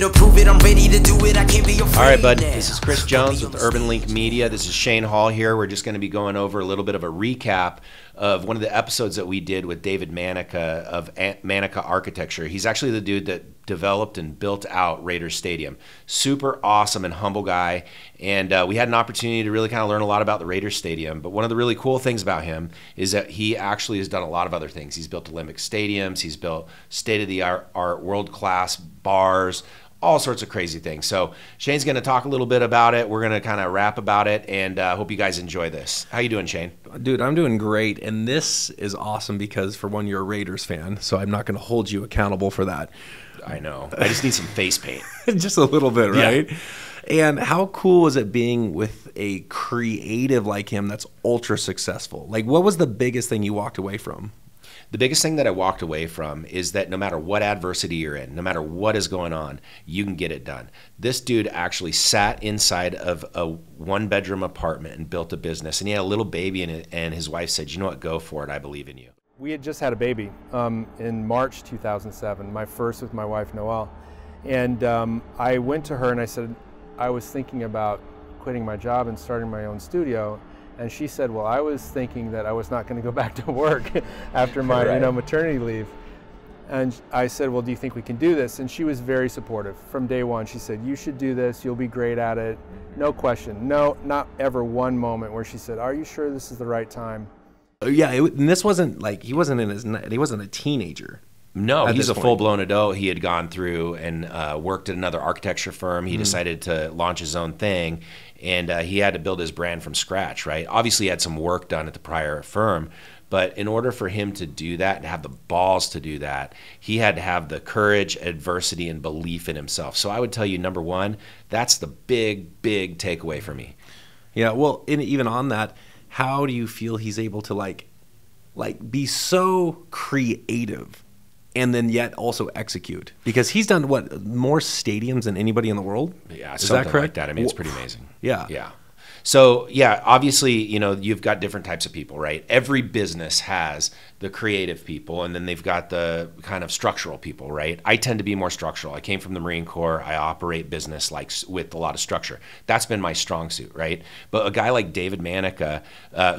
to prove it, I'm ready to do it, I can't be afraid. All right, bud, now. this is Chris Jones with UrbanLink Media. This is Shane Hall here. We're just going to be going over a little bit of a recap of one of the episodes that we did with David MANICA of MANICA Architecture. He's actually the dude that developed and built out Raiders Stadium. Super awesome and humble guy. And we had an opportunity to really kind of learn a lot about the Raiders Stadium. But one of the really cool things about him is that he actually has done a lot of other things. He's built Olympic stadiums. He's built state-of-the-art, world-class bars, all sorts of crazy things. So Shane's going to talk a little bit about it. We're going to kind of rap about it, and hope you guys enjoy this. How you doing, Shane? Dude, I'm doing great, and this is awesome because, for one, you're a Raiders fan, so I'm not going to hold you accountable for that. I know. I just need some face paint. Just a little bit, right? Yeah. And how cool is it being with a creative like him that's ultra successful? Like, what was the biggest thing you walked away from? The biggest thing that I walked away from is that no matter what adversity you're in, no matter what is going on, you can get it done. This dude actually sat inside of a one-bedroom apartment and built a business, and he had a little baby in it, and his wife said, you know what, go for it, I believe in you. We had just had a baby in March 2007, my first with my wife, Noelle. And I went to her and I said, I was thinking about quitting my job and starting my own studio. And she said, well, I was thinking that I was not going to go back to work after my maternity leave. And I said, well, do you think we can do this? And she was very supportive from day one. She said, you should do this. You'll be great at it. No question. No, not ever one moment where she said, are you sure this is the right time? Yeah, and this wasn't like he wasn't a teenager. No, he's a full-blown adult. He had gone through and worked at another architecture firm. He decided to launch his own thing, and he had to build his brand from scratch, right? Obviously, he had some work done at the prior firm, but in order for him to do that and have the balls to do that, he had to have the courage, adversity, and belief in himself. So I would tell you, number one, that's the big, big takeaway for me. Yeah, well, and even on that, how do you feel he's able to like be so creative and then yet also execute? Because he's done what, more stadiums than anybody in the world? Yeah, is that correct? Like that. I mean, it's pretty amazing. Yeah. Yeah. So, yeah, obviously, you know, you've got different types of people, right? Every business has the creative people, and then they've got the kind of structural people, right? I tend to be more structural. I came from the Marine Corps. I operate business like with a lot of structure. That's been my strong suit, right? But a guy like David MANICA,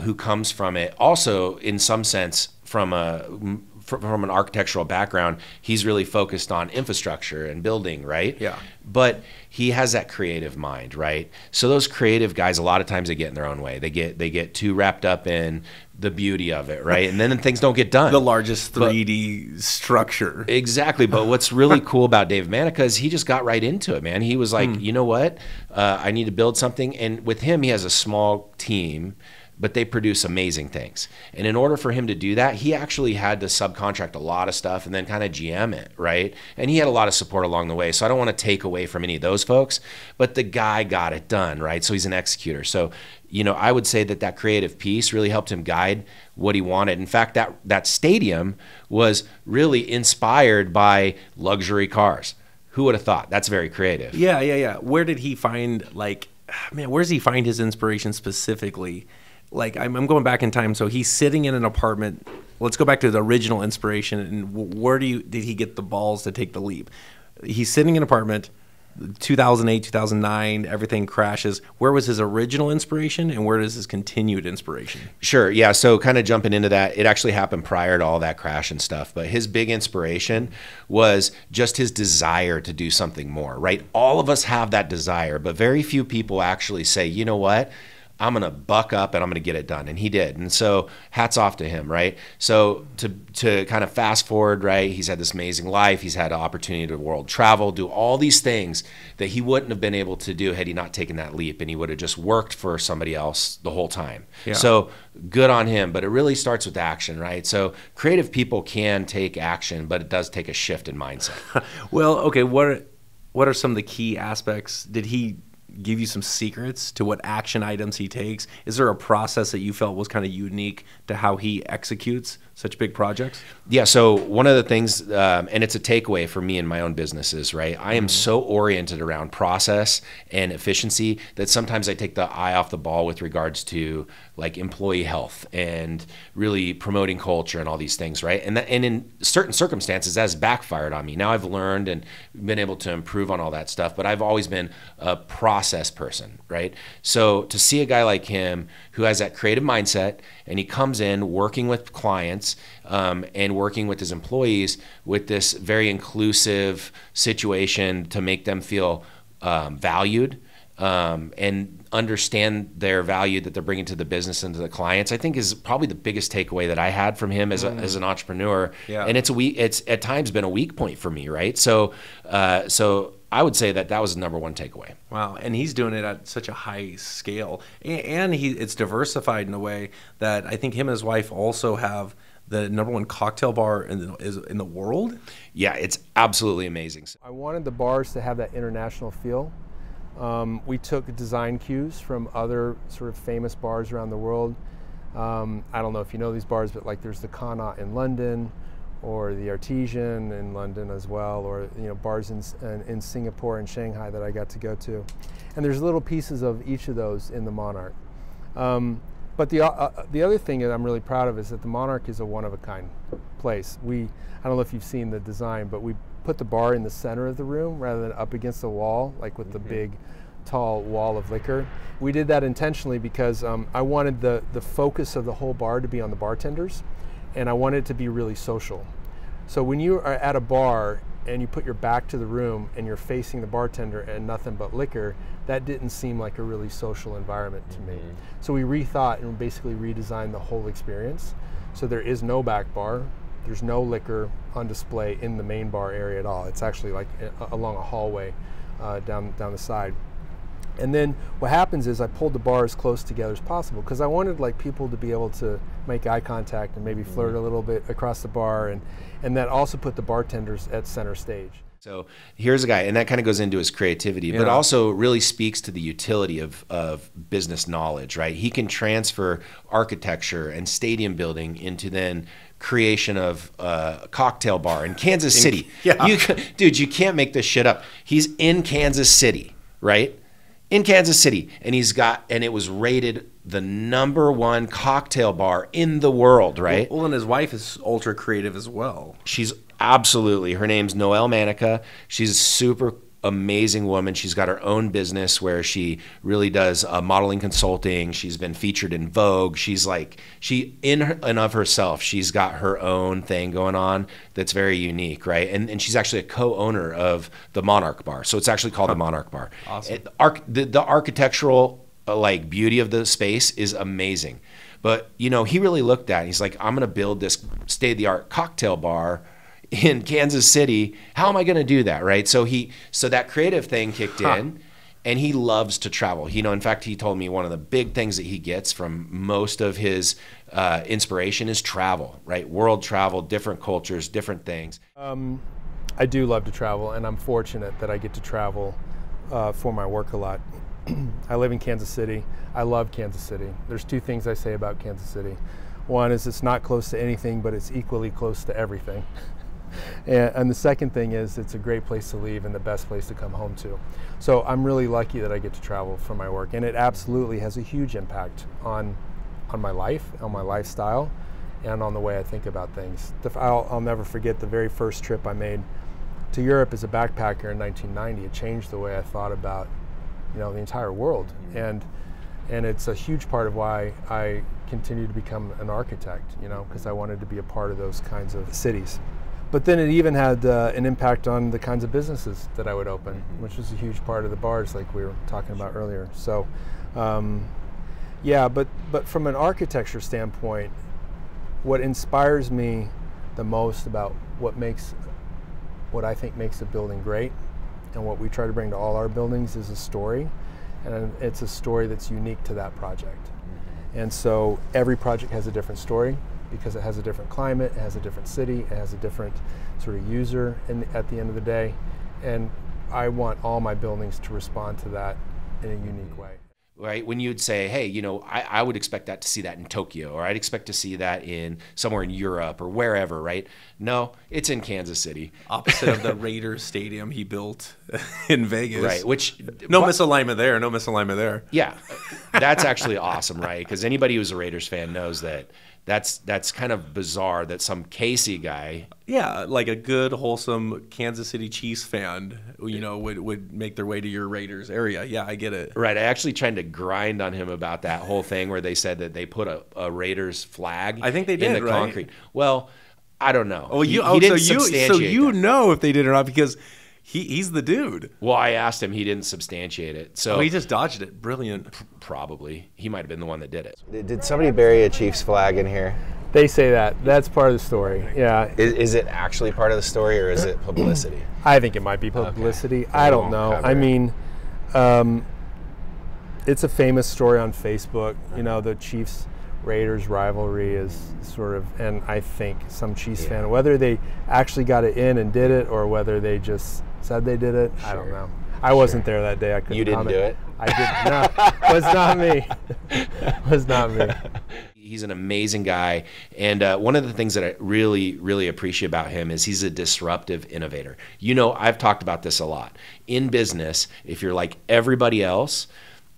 who comes from it, also in some sense from an architectural background, he's really focused on infrastructure and building, right? Yeah. But he has that creative mind, right? So those creative guys, a lot of times they get in their own way. They get too wrapped up in the beauty of it, right? And then things don't get done. The largest 3D structure. Exactly. But what's really cool about Dave MANICA is he just got right into it, man. He was like, you know what? I need to build something. And with him, he has a small team, but they produce amazing things. And in order for him to do that, he actually had to subcontract a lot of stuff and then kind of GM it, right? And he had a lot of support along the way. So I don't want to take away from any of those folks, but the guy got it done, right? So he's an executor. So, you know, I would say that creative piece really helped him guide what he wanted. In fact, that stadium was really inspired by luxury cars. Who would have thought? That's very creative. Yeah. Where did he find, like, man, where does he find his inspiration specifically? Like, I'm going back in time. So he's sitting in an apartment. Let's go back to the original inspiration. And where did he get the balls to take the leap? He's sitting in an apartment, 2008, 2009, everything crashes. Where was his original inspiration, and where is his continued inspiration? Sure, yeah, so kind of jumping into that, it actually happened prior to all that crash and stuff, but his big inspiration was just his desire to do something more, right? All of us have that desire, but very few people actually say, you know what? I'm going to buck up and I'm going to get it done. And he did. And so hats off to him, right? So to kind of fast forward, right, he's had this amazing life. He's had an opportunity to world travel, do all these things that he wouldn't have been able to do had he not taken that leap, and he would have just worked for somebody else the whole time. Yeah. So good on him, but it really starts with action, right? So creative people can take action, but it does take a shift in mindset. Well, okay, what are some of the key aspects? Did he give you some secrets to what action items he takes? Is there a process that you felt was kind of unique to how he executes such big projects? Yeah, so one of the things, and it's a takeaway for me in my own businesses, right? I am so oriented around process and efficiency that sometimes I take the eye off the ball with regards to like employee health and really promoting culture and all these things, right? And in certain circumstances, that's backfired on me. Now I've learned and been able to improve on all that stuff, but I've always been a process person, right? So to see a guy like him who has that creative mindset, and he comes in working with clients and working with his employees with this very inclusive situation to make them feel valued and understand their value that they're bringing to the business and to the clients, I think is probably the biggest takeaway that I had from him as an entrepreneur. Yeah. And it's at times been a weak point for me, right? So I would say that was the number one takeaway. Wow, and he's doing it at such a high scale, and it's diversified in a way that I think him and his wife also have the #1 cocktail bar in the world. Yeah, it's absolutely amazing. I wanted the bars to have that international feel. We took design cues from other sort of famous bars around the world. I don't know if you know these bars, but like there's the Connaught in London, or the Artesian in London as well, or bars in Singapore and Shanghai that I got to go to. And there's little pieces of each of those in the Monarch. But the other thing that I'm really proud of is that the Monarch is a one-of-a-kind place. I don't know if you've seen the design, but we put the bar in the center of the room rather than up against the wall, like with the big, tall wall of liquor. We did that intentionally because I wanted the focus of the whole bar to be on the bartenders, and I wanted it to be really social. So when you are at a bar and you put your back to the room and you're facing the bartender and nothing but liquor, that didn't seem like a really social environment to me. So we rethought and basically redesigned the whole experience. So there is no back bar, there's no liquor on display in the main bar area at all. It's actually like along a hallway down the side. And then what happens is I pulled the bar as close together as possible because I wanted like people to be able to make eye contact and maybe flirt a little bit across the bar, and that also put the bartenders at center stage. So here's a guy, and that kind of goes into his creativity, but also really speaks to the utility of business knowledge, right? He can transfer architecture and stadium building into then creation of a cocktail bar in Kansas City. Dude, you can't make this shit up. He's in Kansas City, right? In Kansas City, and it was rated the #1 cocktail bar in the world, right? Well, and his wife is ultra creative as well. She's absolutely, her name's MANICA. She's a super amazing woman. She's got her own business where she really does modeling consulting. She's been featured in Vogue. She's like, in and of herself, she's got her own thing going on that's very unique, right? And she's actually a co-owner of the Monarch Bar. So it's actually called the Monarch Bar. Awesome. The architectural like beauty of the space is amazing. But he really looked at it. He's like, I'm going to build this state-of-the-art cocktail bar in Kansas City. How am I going to do that, right? So that creative thing kicked in, and he loves to travel. In fact, he told me one of the big things that he gets from most of his inspiration is travel, right? World travel, different cultures, different things. I do love to travel, and I'm fortunate that I get to travel for my work a lot. I live in Kansas City. I love Kansas City. There's two things I say about Kansas City. One is it's not close to anything, but it's equally close to everything. And the second thing is it's a great place to leave and the best place to come home to. So I'm really lucky that I get to travel for my work, and it absolutely has a huge impact on my life, on my lifestyle, and on the way I think about things. I'll never forget the very first trip I made to Europe as a backpacker in 1990. It changed the way I thought about the entire world, and it's a huge part of why I continue to become an architect, because I wanted to be a part of those kinds of cities. But then it even had an impact on the kinds of businesses that I would open, which was a huge part of the bars, like we were talking about earlier. So, yeah, but from an architecture standpoint, what inspires me the most about what I think makes a building great, and what we try to bring to all our buildings, is a story, and it's a story that's unique to that project. And so every project has a different story, because it has a different climate, it has a different city, it has a different sort of user at the end of the day. And I want all my buildings to respond to that in a unique way. right? When you'd say, hey, you know, I would expect that to see that in Tokyo, or I'd expect to see that in somewhere in Europe or wherever, right? No, it's in Kansas City. Opposite of the Raiders stadium he built in Vegas. Right, which... No misalignment there, no misalignment there. Yeah, that's actually awesome, right? Because anybody who's a Raiders fan knows that that's kind of bizarre that some Casey guy... Yeah, like a good, wholesome Kansas City Chiefs fan, you know, would make their way to your Raiders area. Yeah, I get it. Right. I actually tried to grind on him about that whole thing where they said that they put a Raiders flag I think they did, in the right? concrete. Well, I don't know. Oh, He didn't so substantiate you that. know if they did or not because he's the dude. Well, I asked him. He didn't substantiate it. So Oh, he just dodged it. Brilliant. probably. He might have been the one that did it. Did somebody bury a Chiefs flag in here? They say that. That's part of the story. Yeah. Is it actually part of the story, or is it publicity? I think it might be publicity. Okay. I don't Won't know. cover I it. mean, it's a famous story on Facebook. You know, the Chiefs Raiders rivalry is sort of, and I think some Chiefs fan, whether they actually got it in and did it, or whether they just said they did it, I don't know. I wasn't there that day. I couldn't You didn't comment. do it? I did not. Was not me. Was not me. He's an amazing guy, and one of the things that I really, really appreciate about him is he's a disruptive innovator. You know, I've talked about this a lot. In business, if you're like everybody else,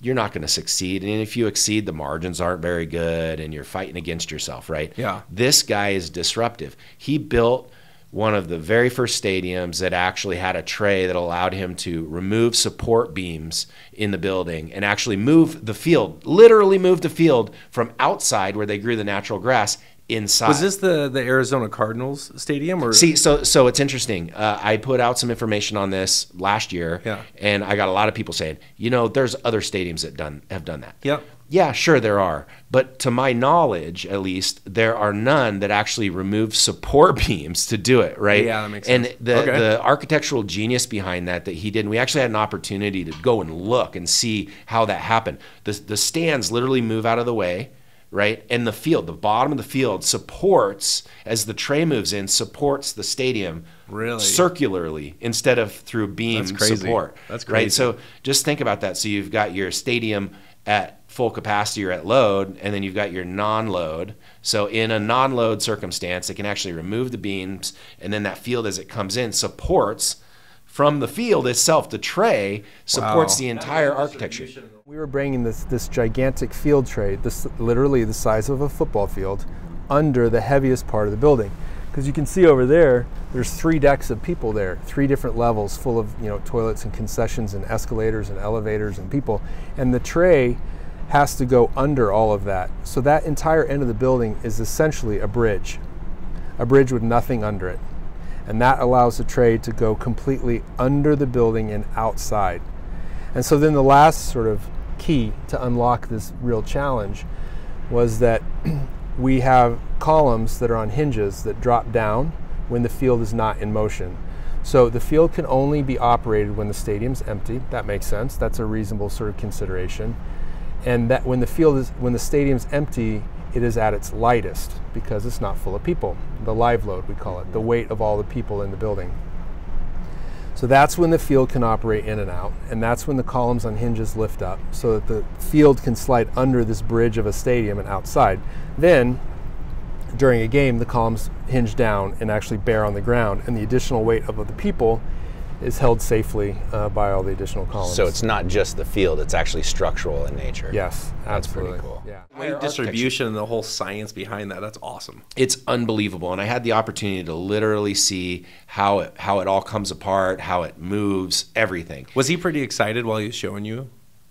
you're not going to succeed, and if you exceed, the margins aren't very good, and you're fighting against yourself, right? Yeah. This guy is disruptive. He built one of the very first stadiums that actually had a tray that allowed him to remove support beams in the building and actually move the field, literally move the field from outside where they grew the natural grass inside. Was this the Arizona Cardinals stadium? Or See, so it's interesting. I put out some information on this last year, Yeah. and I got a lot of people saying, you know, there's other stadiums that have done that. Yep. Yeah, sure there are. But to my knowledge, at least, there are none that actually remove support beams to do it, right? Yeah, that makes sense. And the architectural genius behind that he did, and we actually had an opportunity to go and look and see how that happened. The stands literally move out of the way, right? And the field, the bottom of the field supports, as the tray moves in, supports the stadium Really? circularly instead of through beam That's crazy. support. That's Right? crazy. So just think about that. So you've got your stadium at full capacity or at load, and then you've got your non-load. So in a non-load circumstance, they can actually remove the beams, and then that field as it comes in supports from the field itself. The tray supports Wow. the entire architecture. We were bringing this gigantic field tray, this literally the size of a football field, under the heaviest part of the building. Because you can see over there, there's 3 decks of people there, 3 different levels full of, you know, toilets and concessions and escalators and elevators and people. And the tray has to go under all of that. So that entire end of the building is essentially a bridge with nothing under it. And that allows the tray to go completely under the building and outside. And so then the last sort of key to unlock this real challenge was that we have columns that are on hinges that drop down when the field is not in motion. So the field can only be operated when the stadium's empty. That makes sense. That's a reasonable sort of consideration. And that when the stadium's empty, it is at its lightest because it's not full of people. The live load, we call it, the weight of all the people in the building. So that's when the field can operate in and out, and that's when the columns on hinges lift up so that the field can slide under this bridge of a stadium and outside. Then, during a game, the columns hinge down and actually bear on the ground, and the additional weight of the people is held safely by all the additional columns. So it's not just the field, it's actually structural in nature. Yes, That's absolutely. pretty cool. Yeah. Weight distribution and the whole science behind that, that's awesome. It's unbelievable, and I had the opportunity to literally see how it all comes apart, how it moves, everything. Was he pretty excited while he was showing you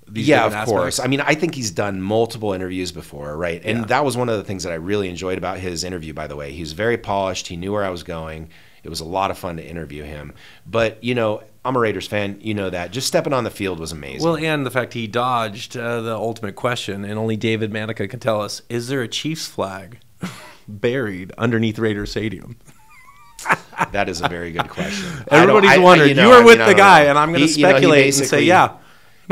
these Yeah, of different course. aspects? I mean, I think he's done multiple interviews before, right? And Yeah. that was one of the things that I really enjoyed about his interview, by the way. He was very polished. He knew where I was going. It was a lot of fun to interview him. But, you know, I'm a Raiders fan. You know that. Just stepping on the field was amazing. Well, and the fact he dodged the ultimate question, and only David MANICA can tell us, is there a Chiefs flag buried underneath Raider Stadium? That is a very good question. Everybody's wondering. You were with the guy, and I'm going to speculate and say, yeah.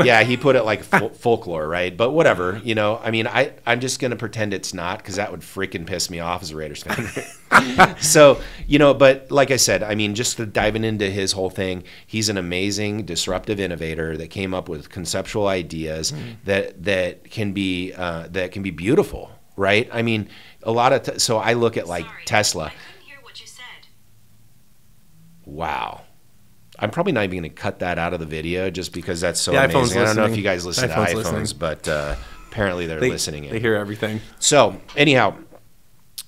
Yeah, he put it like folklore, right? But whatever, you know. I mean, I'm just going to pretend it's not because that would freaking piss me off as a Raiders fan. So, you know, but like I said, I mean, just diving into his whole thing, he's an amazing disruptive innovator that came up with conceptual ideas that can be beautiful, right? I mean, a lot of so I look at like Tesla. I couldn't hear what you said. Wow. I'm probably not even going to cut that out of the video just because that's so The iPhone's amazing. I don't know if listening. you guys listen to iPhone's iPhones, listening. but apparently they're listening in. They hear everything. So anyhow,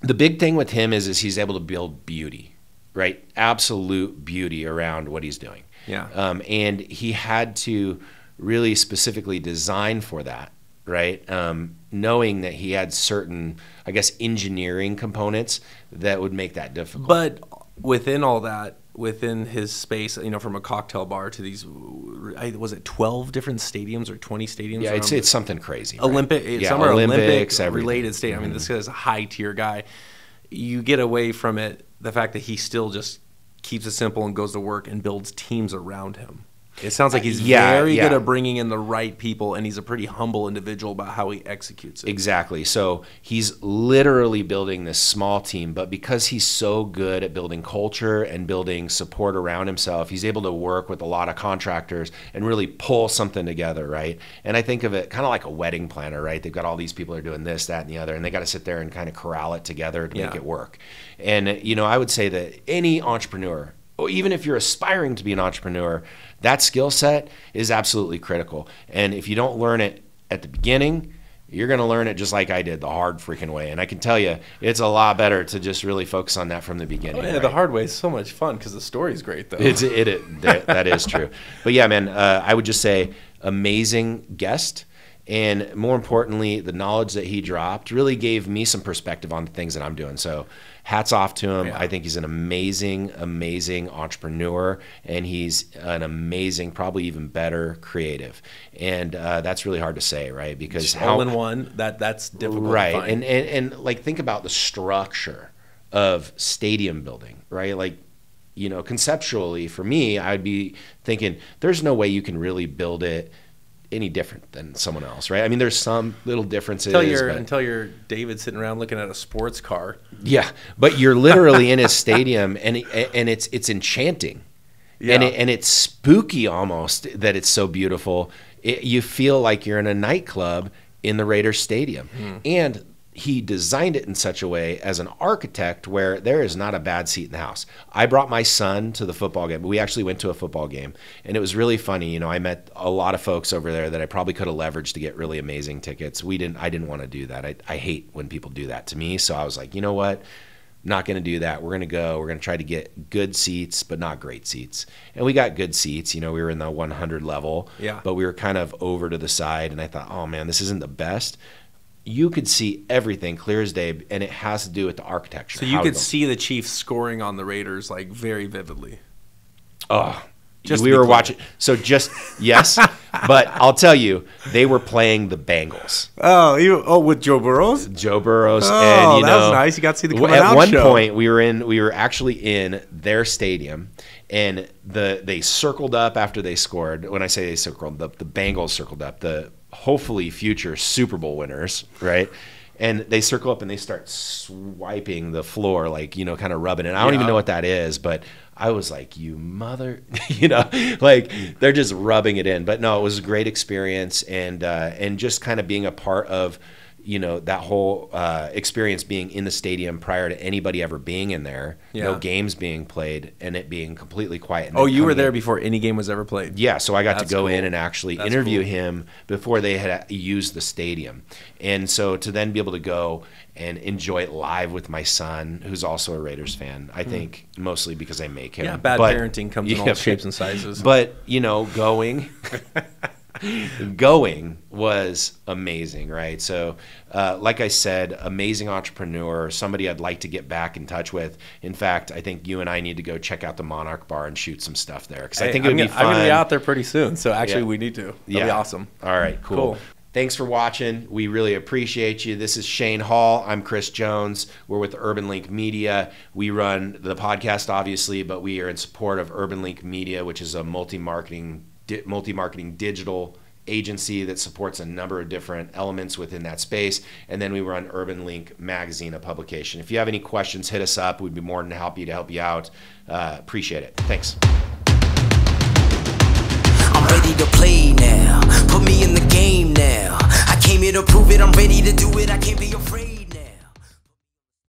the big thing with him is he's able to build beauty, right? Absolute beauty around what he's doing. Yeah. And he had to really specifically design for that, right? Knowing that he had certain, I guess, engineering components that would make that difficult. But within all that, within his space, you know, from a cocktail bar to these, was it 12 different stadiums or 20 stadiums? Yeah, around it's something crazy. Right? Some are Olympics, Olympic-related stadium. I mean, this guy's a high-tier guy. You get away from it, the fact that he still just keeps it simple and goes to work and builds teams around him. It sounds like he's very good at bringing in the right people, and he's a pretty humble individual about how he executes it. Exactly. So he's literally building this small team, but because he's so good at building culture and building support around himself, he's able to work with a lot of contractors and really pull something together, right? And I think of it kind of like a wedding planner, right? They've got all these people who are doing this, that, and the other, and they got to sit there and kind of corral it together to make it work. And, you know, I would say that any entrepreneur, or even if you're aspiring to be an entrepreneur, that skill set is absolutely critical. And if you don't learn it at the beginning, you're going to learn it just like I did, the hard freaking way. And I can tell you, it's a lot better to just really focus on that from the beginning. Oh, yeah, right? the hard way is so much fun because the story's great, though. That is true. But yeah, man, I would just say amazing guest. And more importantly, the knowledge that he dropped really gave me some perspective on the things that I'm doing. So hats off to him. Yeah. I think he's an amazing, amazing entrepreneur, and he's an amazing, probably even better creative. And that's really hard to say, right? Because all in one, that's difficult right. to find. And like think about the structure of stadium building, right? Like, you know, conceptually for me, I'd be thinking there's no way you can really build it any different than someone else, right? I mean, there's some little differences. Until you're David sitting around looking at a sports car. Yeah, but you're literally in his stadium, and it's enchanting, Yeah. and it's spooky almost that it's so beautiful. You feel like you're in a nightclub in the Raiders stadium, and he designed it in such a way as an architect where there is not a bad seat in the house. I brought my son to the football game. We actually went to a football game, and it was really funny. You know, I met a lot of folks over there that I probably could have leveraged to get really amazing tickets. I didn't want to do that. I hate when people do that to me. So I was like, you know what? Not going to do that. We're going to go. We're going to try to get good seats, but not great seats. And we got good seats. You know, we were in the 100 level, but we were kind of over to the side. And I thought, oh man, this isn't the best. You could see everything clear as day, and it has to do with the architecture. So you could see the Chiefs scoring on the Raiders like very vividly. Oh, Just we to be were clear. watching. So just yes, but I'll tell you, they were playing the Bengals. With Joe Burrows? Joe Burrows, Oh, and you that was know, nice. You got to see the coming at out one show. point we were actually in their stadium, and they circled up after they scored. When I say they circled, the Bengals circled up, the hopefully future Super Bowl winners, right? And they circle up and they start swiping the floor, like, you know, kind of rubbing it. I don't even know what that is, but I was like, you mother, you know, like they're just rubbing it in. But no, it was a great experience, and just kind of being a part of, you know, that whole experience being in the stadium prior to anybody ever being in there, no games being played, and it being completely quiet. And You were there before any game was ever played? Yeah, so I got to go cool. in and actually interview him before they had used the stadium. And so to then be able to go and enjoy it live with my son, who's also a Raiders fan, I think mostly because I make him. Yeah, bad parenting comes in all shapes and sizes. But, you know, going was amazing, right? So like I said, amazing entrepreneur, somebody I'd like to get back in touch with. In fact, I think you and I need to go check out the Monarch Bar and shoot some stuff there, because I think it would be fun. I'm going to be out there pretty soon, so actually we need to. That'll be awesome. All right, cool. Thanks for watching. We really appreciate you. This is Shane Hall. I'm Chris Jones. We're with UrbanLink Media. We run the podcast, obviously, but we are in support of UrbanLink Media, which is a multi-marketing digital agency that supports a number of different elements within that space. And then we run UrbanLink magazine, a publication. If you have any questions, hit us up. We'd be more than happy to help you out. Appreciate it. Thanks. I'm ready to play now. Put me in the game now. I came here to prove it. I'm ready to do it. I can't be afraid.